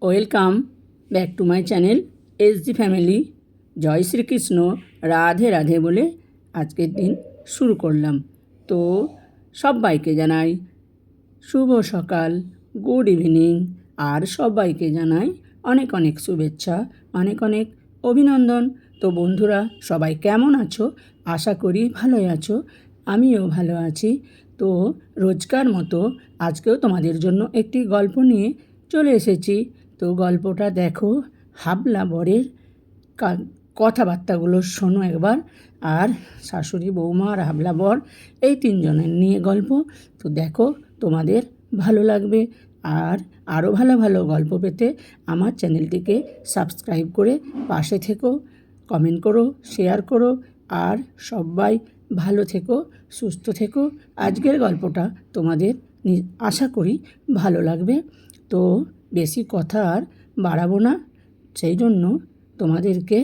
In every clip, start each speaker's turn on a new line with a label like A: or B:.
A: Welcome back to my channel SG family. জয় শ্রীকৃষ্ণ, রাধে রাধে বলে আজকের দিন শুরু করলাম। তো সবাইকে জানাই শুভ সকাল, গুড ইভিনিং, আর সবাইকে জানাই অনেক অনেক শুভেচ্ছা, অনেক অনেক অভিনন্দন। তো বন্ধুরা, সবাই কেমন আছো? আশা করি ভালোই আছো, আমিও ভালো আছি। তো রোজকার মতো আজকেও তোমাদের জন্য একটি গল্প নিয়ে চলে এসেছি। তো গল্পটা দেখো, হাবলা বরের কথাবার্তাগুলো শোনো একবার। আর শাশুড়ি, বৌমা আর হাবলা বর, এই তিনজনের নিয়ে গল্প। তো দেখো, তোমাদের ভালো লাগবে। আর আরও ভালো ভালো গল্প পেতে আমার চ্যানেলটিকে সাবস্ক্রাইব করে পাশে থেকো, কমেন্ট করো, শেয়ার করো। আর সবাই ভালো থেকো, সুস্থ থেকো। আজকের গল্পটা তোমাদের আশা করি ভালো লাগবে। তো বেশি কথা আর বাড়াবো না, সেই জন্য তোমাদেরকে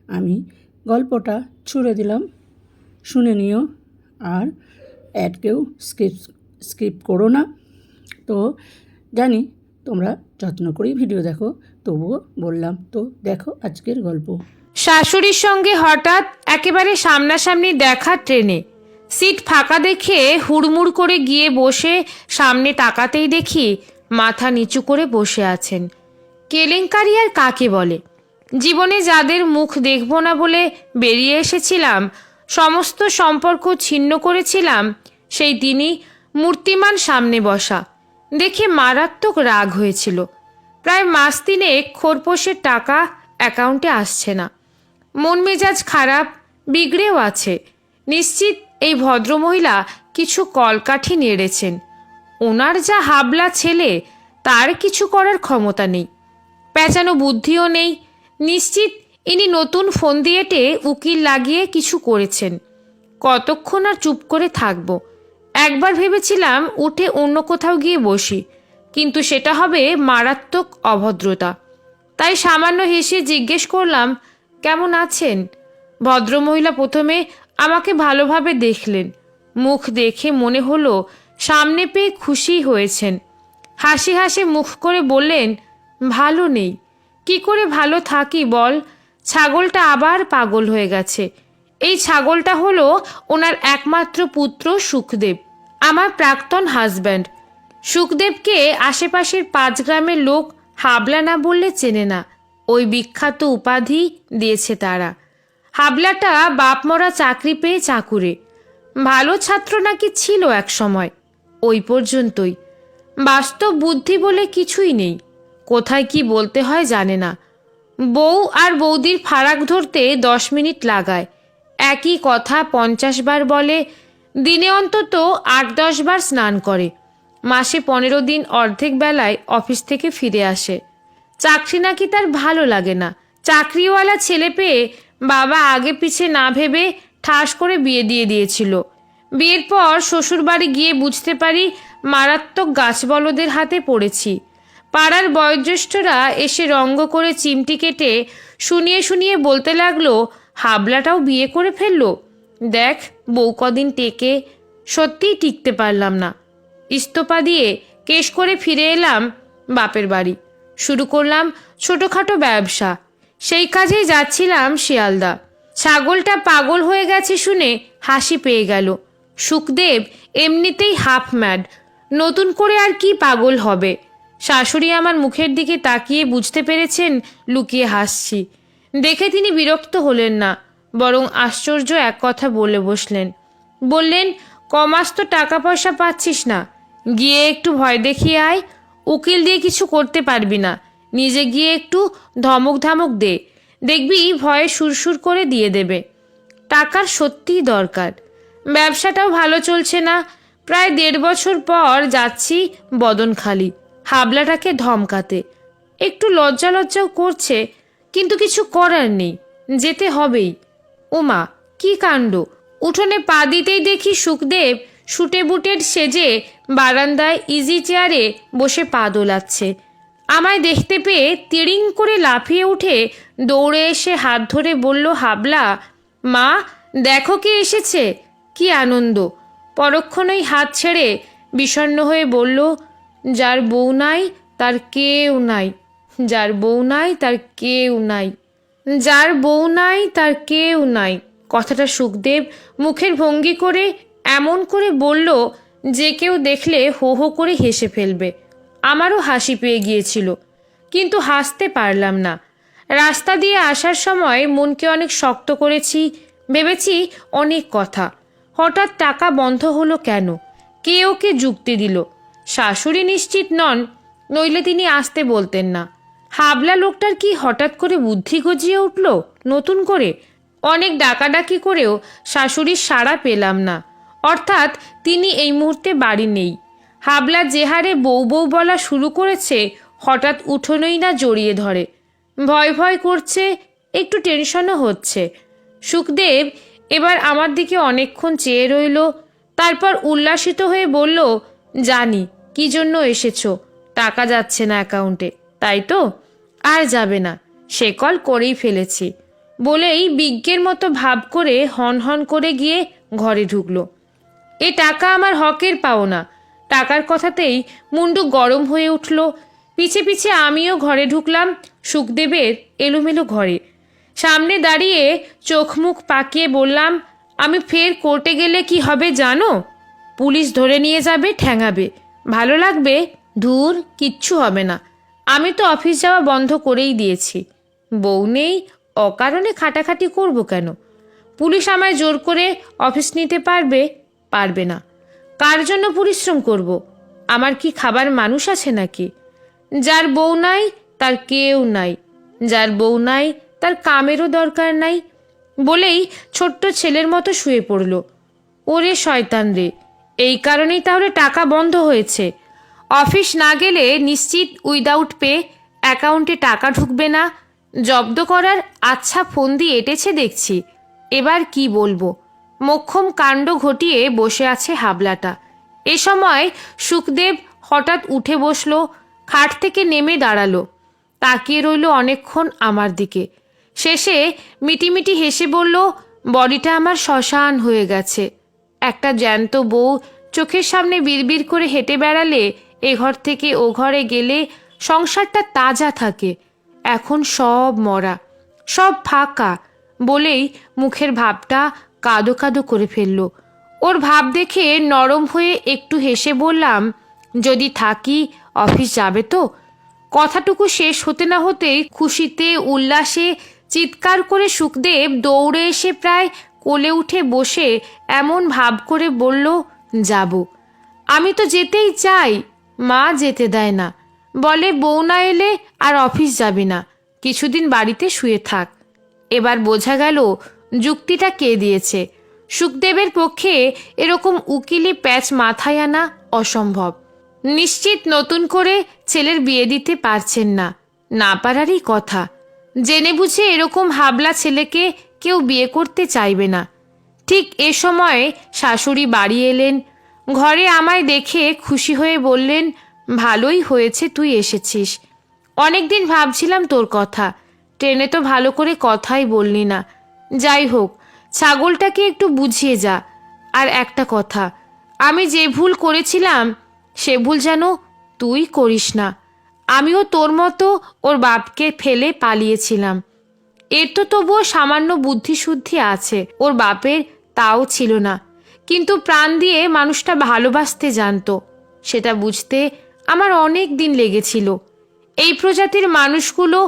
A: আমি গল্পটা ছুড়ে দিলাম, শুনে নিও। আর অ্যাডকেও স্কিপ করো না। তো জানি তোমরা যত্ন করেই ভিডিও দেখো, তবুও বললাম। তো দেখো আজকের গল্প।
B: শাশুড়ির সঙ্গে হঠাৎ একেবারে সামনাসামনি দেখা ট্রেনে। সিট ফাঁকা দেখে হুড়মুড় করে গিয়ে বসে সামনে তাকাতেই দেখি মাথা নিচু করে বসে আছেন। কেলেঙ্কারি আর কাকে বলে? জীবনে যাদের মুখ দেখব না বলে বেরিয়ে এসেছিলাম, সমস্ত সম্পর্ক ছিন্ন করেছিলাম, সেই দিনই মূর্তিমান সামনে বসা দেখে মারাত্মক রাগ হয়েছিল। প্রায় মাস তিনেক খোরপোশের টাকা অ্যাকাউন্টে আসছে না। মন মেজাজ খারাপ, বিগড়েও আছে। নিশ্চিত এই ভদ্রমহিলা কিছু কলকাঠি নেড়েছেন। ওনার যা হাবলা ছেলে, তার কিছু করার ক্ষমতা নেই, পেঁচানো বুদ্ধিও নেই। নিশ্চিত ইনি নতুন ফন্দিয়েটে উকিল লাগিয়ে কিছু করেছেন। কতক্ষণ আর চুপ করে থাকব? একবার ভেবেছিলাম উঠে অন্য কোথাও গিয়ে বসি, কিন্তু সেটা হবে মারাত্মক অভদ্রতা। তাই সামান্য হেসে জিজ্ঞেস করলাম, কেমন আছেন? ভদ্রমহিলা প্রথমে আমাকে ভালোভাবে দেখলেন। মুখ দেখে মনে হলো সামনে পেয়ে খুশি হয়েছেন। হাসি হাসি মুখ করে বললেন, ভালো নেই। কি করে ভালো থাকি বল? ছাগলটা আবার পাগল হয়ে গেছে। এই ছাগলটা হলো ওনার একমাত্র পুত্র সুখদেব, আমার প্রাক্তন হাজব্যান্ড। সুখদেবকে আশেপাশের 5 গ্রামের লোক হাবলা না বললে চেনে না। ওই বিখ্যাত উপাধি দিয়েছে তারা। হাবলাটা বাপমরা চাকরি পেয়ে চাকুরে। ভালো ছাত্র নাকি ছিল এক সময়, ওই পর্যন্তই। বাস্তব বুদ্ধি বলে কিছুই নেই। কোথায় কি বলতে হয় জানে না। বউ আর বৌদির ফারাক ধরতে 10 মিনিট লাগায়। একই কথা 50 বার বলে। দিনে অন্তত 8-10 বার স্নান করে। মাসে 15 দিন অর্ধেক বেলায় অফিস থেকে ফিরে আসে। চাকরি নাকি তার ভালো লাগে না। চাকরিওয়ালা ছেলে পেয়ে বাবা আগে পিছে না ভেবে ঠাস করে বিয়ে দিয়ে দিয়েছিল। বিয়ের পর শ্বশুরবাড়ি গিয়ে বুঝতে পারি মারাত্মক গাছবলদের হাতে পড়েছি। পাড়ার বয়োজ্যেষ্ঠরা এসে রঙ্গ করে চিমটি কেটে শুনিয়ে শুনিয়ে বলতে লাগলো, হাবলাটাও বিয়ে করে ফেললো। দেখ বউ কদিন টেকে। সত্যিই টিকতে পারলাম না। ইস্তফা দিয়ে কেশ করে ফিরে এলাম বাপের বাড়ি। শুরু করলাম ছোটোখাটো ব্যবসা। সেই কাজেই যাচ্ছিলাম শিয়ালদা। ছাগলটা পাগল হয়ে গেছে শুনে হাসি পেয়ে গেল। সুখদেব এমনিতেই হাফ ম্যাড, নতুন করে আর কি পাগল হবে? শাশুড়ি আমার মুখের দিকে তাকিয়ে বুঝতে পেরেছেন লুকিয়ে হাসছি দেখে তিনি বিরক্ত হলেন না, বরং আশ্চর্য এক কথা বলে বসলেন। বললেন, কমাস তো টাকা পয়সা পাচ্ছিস না, গিয়ে একটু ভয় দেখিয়ে আয়। উকিল দিয়ে কিছু করতে পারবি না, নিজে গিয়ে একটু ধমক ধামক দে, দেখবি ভয়ে সুরসুর করে দিয়ে দেবে। টাকার সত্যিই দরকার। ব্যবসাটাও ভালো চলছে না। প্রায় 1.5 বছর পর যাচ্ছি বদনখালি হাবলাটাকে ধমকাতে। একটু লজ্জা লজ্জাও করছে, কিন্তু কিছু করার নেই, যেতে হবেই। ওমা, কি কাণ্ড! উঠোনে পা দিতেই দেখি সুখদেব শুটে বুটের সেজে বারান্দায় ইজি চেয়ারে বসে পা দোলাচ্ছে। আমায় দেখতে পেয়ে তিড়িং করে লাফিয়ে উঠে দৌড়ে এসে হাত ধরে বলল, হাবলা মা, দেখো কে এসেছে। কি আনন্দ! পরক্ষণেই হাত ছেড়ে বিষণ্ণ হয়ে বলল, যার বউ নাই তার কেউ নাই। যার বউ নাই তার কেউ নাই, যার বউ নাই তার কেউ নাই। কথাটা সুখদেব মুখের ভঙ্গি করে এমন করে বলল যে কেউ দেখলে হো হো করে হেসে ফেলবে। আমারও হাসি পেয়ে গিয়েছিল, কিন্তু হাসতে পারলাম না। রাস্তা দিয়ে আসার সময় মনকে অনেক শক্ত করেছি, ভেবেছি অনেক কথা। হঠাৎ টাকা বন্ধ হলো কেন? কে ওকে যুক্তি দিল? শাশুড়ি নিশ্চিত নন, নইলে তিনি আসতে বলতেন না। হাবলা লোকটার কি হঠাৎ করে বুদ্ধি গজিয়ে উঠল নতুন করে? অনেক ডাকাডাকি করেও শাশুড়ির সাড়া পেলাম না, অর্থাৎ তিনি এই মুহূর্তে বাড়ি নেই। হাবলা যে হারে বউ বউ বলা শুরু করেছে, হঠাৎ উঠোনই না জড়িয়ে ধরে। ভয় ভয় করছে, একটু টেনশনও হচ্ছে। সুখদেব এবার আমার দিকে অনেকক্ষণ চেয়ে রইল, তারপর উল্লাসিত হয়ে বলল, জানি কি জন্য এসেছো, টাকা যাচ্ছে না অ্যাকাউন্টে, তাই তো? আর যাবে না, সে কল করেই ফেলেছি, বলেই বিজ্ঞের মতো ভাব করে হন হন করে গিয়ে ঘরে ঢুকলো। এ টাকা আমার হকের পাওনা। টাকার কথাতেই মুন্ডু গরম হয়ে উঠল। পিছে পিছে আমিও ঘরে ঢুকলাম, সুখদেবের এলোমেলো ঘরে। সামনে দাঁড়িয়ে চোখ মুখ পাকিয়ে বললাম, আমি ফের কোর্টে গেলে কি হবে জানো? পুলিশ ধরে নিয়ে যাবে, ঠ্যাঙাবে। ভালো লাগবে? ধুর, কিচ্ছু হবে না। আমি তো অফিস যাওয়া বন্ধ করেই দিয়েছি। বউ নেই, অকারণে খাটাখাটি করব কেন? পুলিশ আমায় জোর করে অফিস নিতে পারবে? পারবে না। কার জন্য পরিশ্রম করব? আমার কি খাবার মানুষ আছে নাকি? যার বউ নাই তার কেউ নাই, যার বউ নাই তার কামেরও দরকার নাই, বলেই ছোট্ট ছেলের মতো শুয়ে পড়ল। ওরে শয়তান রে, এই কারণেই তাহলে টাকা বন্ধ হয়েছে। অফিস না গেলে নিশ্চিত উইদাউট পে অ্যাকাউন্টে টাকা ঢুকবে না। জব্দ করার আচ্ছা ফোন দিয়ে এঁটেছে দেখছি। এবার কি বলবো? মোক্ষম কাণ্ড ঘটিয়ে বসে আছে হাবলাটা। এ সময় সুখদেব হঠাৎ উঠে বসলো, খাট থেকে নেমে দাঁড়ালো, তাকিয়ে রইল অনেকক্ষণ আমার দিকে। শেষে মিটিমিটি হেসে বলল, বডিটা আমার শ্মশান হয়ে গেছে। একটা জ্যান্ত বউ চোখের সামনে বিড়বিড় করে হেঁটে বেড়ালে, এ ঘর থেকে ও ঘরে গেলে সংসারটা তাজা থাকে। এখন সব মরা, সব ফাঁকা, বলেই মুখের ভাবটা কাদো কাদো করে ফেলল। ওর ভাব দেখে নরম হয়ে একটু হেসে বললাম, যদি থাকি অফিস যাবে তো? কথাটুকু শেষ হতে না হতেই খুশিতে উল্লাসে চিৎকার করে সুখদেব দৌড়ে এসে প্রায় কোলে উঠে বসে এমন ভাব করে বলল, যাব। আমি তো যেতেই চাই, মা যেতে দেয় না, বলে বউ না এলে আর অফিস যাবি না, কিছুদিন বাড়িতে শুয়ে থাক। এবার বোঝা গেল যুক্তিটা কে দিয়েছে। সুখদেবের পক্ষে এরকম উকিলি প্যাচ মাথায় আনা অসম্ভব। নিশ্চিত নতুন করে ছেলের বিয়ে দিতে পারছেন না, না পারারই কথা। জেনে বুঝে এরকম হাবলা ছেলেকে কেউ বিয়ে করতে চাইবে না। ঠিক এ সময়ে শাশুড়ি বাড়ি এলেন। ঘরে আমায় দেখে খুশি হয়ে বললেন, ভালোই হয়েছে তুই এসেছিস। অনেকদিন ভাবছিলাম তোর কথা, ট্রেনে তো ভালো করে কথাই বললি না। যাই হোক, ছাগলটাকে একটু বুঝিয়ে যা। আর একটা কথা, আমি যে ভুল করেছিলাম সে ভুল যেন তুই করিস না। আমিও তোর মতো ওর বাপকে ফেলে পালিয়েছিলাম। এর তো তবুও সামান্য বুদ্ধিশুদ্ধি আছে, ওর বাপের তাও ছিল না, কিন্তু প্রাণ দিয়ে মানুষটা ভালোবাসতে জানতো। সেটা বুঝতে আমার অনেক দিন লেগেছিল। এই প্রজাতির মানুষগুলো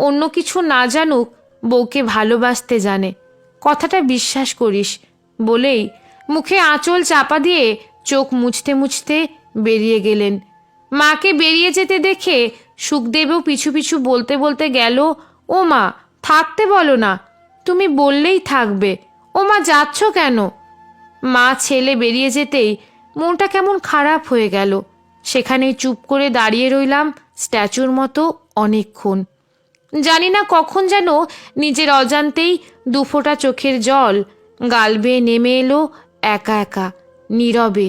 B: অন্য কিছু না জানুক, বউকে ভালোবাসতে জানে, কথাটা বিশ্বাস করিস। বলেই মুখে আঁচল চাপা দিয়ে চোখ মুছতে মুছতে বেরিয়ে গেলেন। মাকে বেরিয়ে যেতে দেখে সুখদেবও পিছু পিছু বলতে বলতে গেল, ও মা, থাকতে বলো না, তুমি বললেই থাকবে। ও মা, যাচ্ছ কেন? মা ছেলে বেরিয়ে যেতেই মনটা কেমন খারাপ হয়ে গেল। সেখানেই চুপ করে দাঁড়িয়ে রইলাম স্ট্যাচুর মতো অনেকক্ষণ। জানি না কখন যেন নিজের অজান্তেই দুফোঁটা চোখের জল গাল বেয়ে নেমে এলো একা একা, নীরবে।